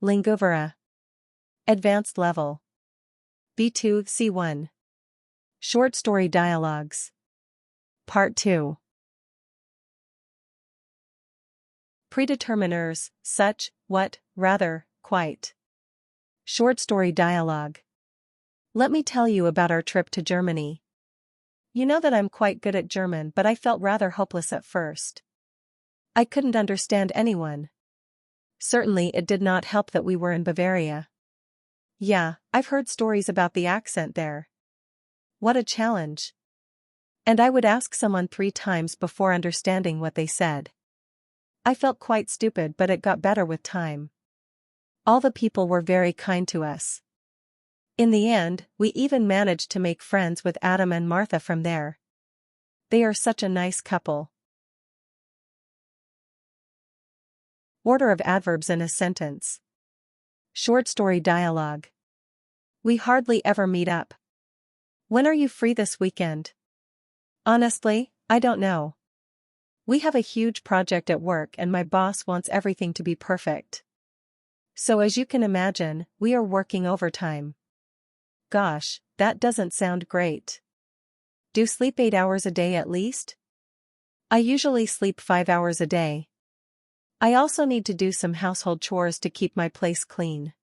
Linguvora. Advanced level. B2 C1. Short story dialogues. Part 2. Predeterminers, such, what, rather, quite. Short story dialogue. Let me tell you about our trip to Germany. You know that I'm quite good at German, but I felt rather hopeless at first. I couldn't understand anyone. Certainly it did not help that we were in Bavaria. Yeah, I've heard stories about the accent there. What a challenge. And I would ask someone 3 times before understanding what they said. I felt quite stupid, but it got better with time. All the people were very kind to us. In the end, we even managed to make friends with Adam and Martha from there. They are such a nice couple. Order of adverbs in a sentence. Short story dialogue. We hardly ever meet up. When are you free this weekend? Honestly, I don't know. We have a huge project at work and my boss wants everything to be perfect. So as you can imagine, we are working overtime. Gosh, that doesn't sound great. Do sleep 8 hours a day at least? I usually sleep 5 hours a day. I also need to do some household chores to keep my place clean.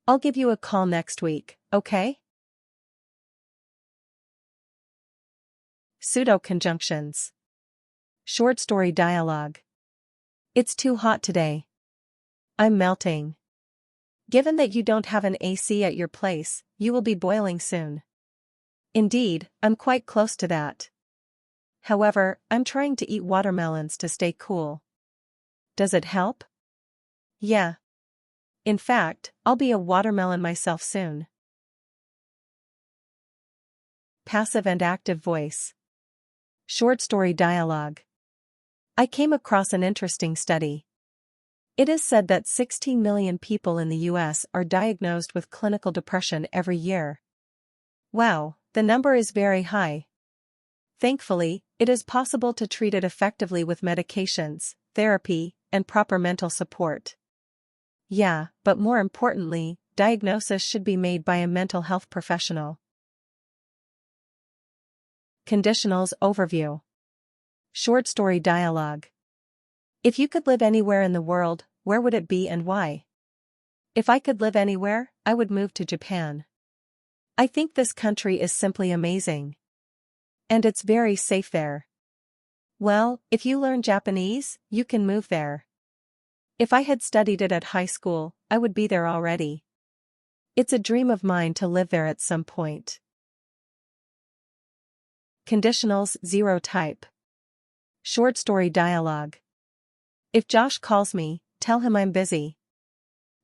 I'll give you a call next week, okay? Pseudo-conjunctions. Short story dialogue. It's too hot today. I'm melting. Given that you don't have an AC at your place, you will be boiling soon. Indeed, I'm quite close to that. However, I'm trying to eat watermelons to stay cool. Does it help? Yeah. In fact, I'll be a watermelon myself soon. Passive and active voice. Short story dialogue. I came across an interesting study. It is said that 16 million people in the US are diagnosed with clinical depression every year. Wow, the number is very high. Thankfully, it is possible to treat it effectively with medications, therapy, and proper mental support. Yeah, but more importantly, diagnosis should be made by a mental health professional. Conditionals overview. Short story dialogue. If you could live anywhere in the world, where would it be and why? If I could live anywhere, I would move to Japan. I think this country is simply amazing. And it's very safe there. Well, if you learn Japanese, you can move there. If I had studied it at high school, I would be there already. It's a dream of mine to live there at some point. Conditionals 0 type. Short story dialogue. If Josh calls me, tell him I'm busy.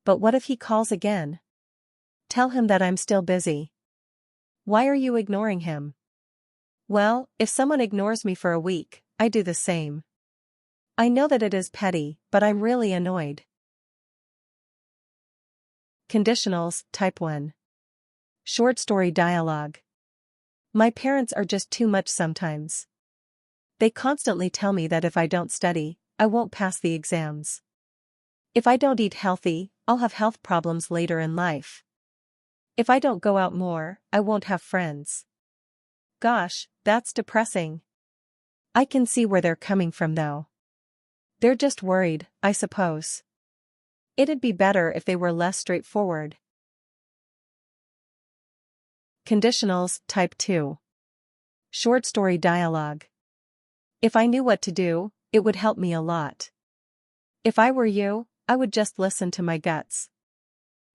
But what if he calls again? Tell him that I'm still busy. Why are you ignoring him? Well, if someone ignores me for a week, I do the same. I know that it is petty, but I'm really annoyed. Conditionals type 1. Short story dialogue. My parents are just too much sometimes. They constantly tell me that if I don't study, I won't pass the exams. If I don't eat healthy, I'll have health problems later in life. If I don't go out more, I won't have friends. Gosh, that's depressing. I can see where they're coming from though. They're just worried, I suppose. It'd be better if they were less straightforward. Conditionals type 2. Short story dialogue. If I knew what to do, it would help me a lot. If I were you, I would just listen to my guts.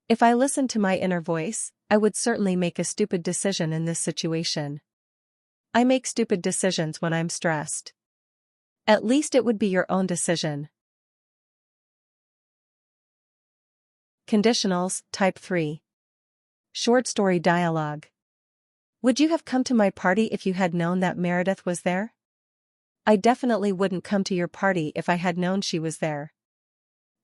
If I listened to my inner voice, I would certainly make a stupid decision in this situation. I make stupid decisions when I'm stressed. At least it would be your own decision. Conditionals type 3. Short story dialogue. Would you have come to my party if you had known that Meredith was there? I definitely wouldn't come to your party if I had known she was there.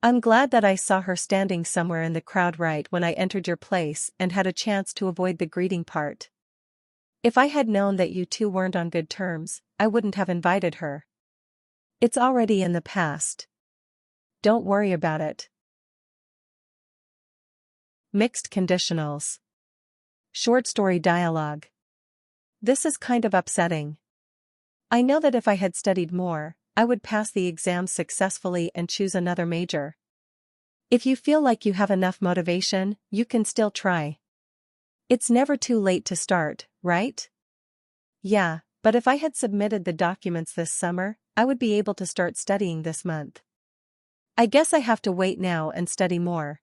I'm glad that I saw her standing somewhere in the crowd right when I entered your place and had a chance to avoid the greeting part. If I had known that you two weren't on good terms, I wouldn't have invited her. It's already in the past. Don't worry about it. Mixed conditionals. Short story dialogue. This is kind of upsetting. I know that if I had studied more, I would pass the exams successfully and choose another major. If you feel like you have enough motivation, you can still try. It's never too late to start, right? Yeah, but if I had submitted the documents this summer, I would be able to start studying this month. I guess I have to wait now and study more.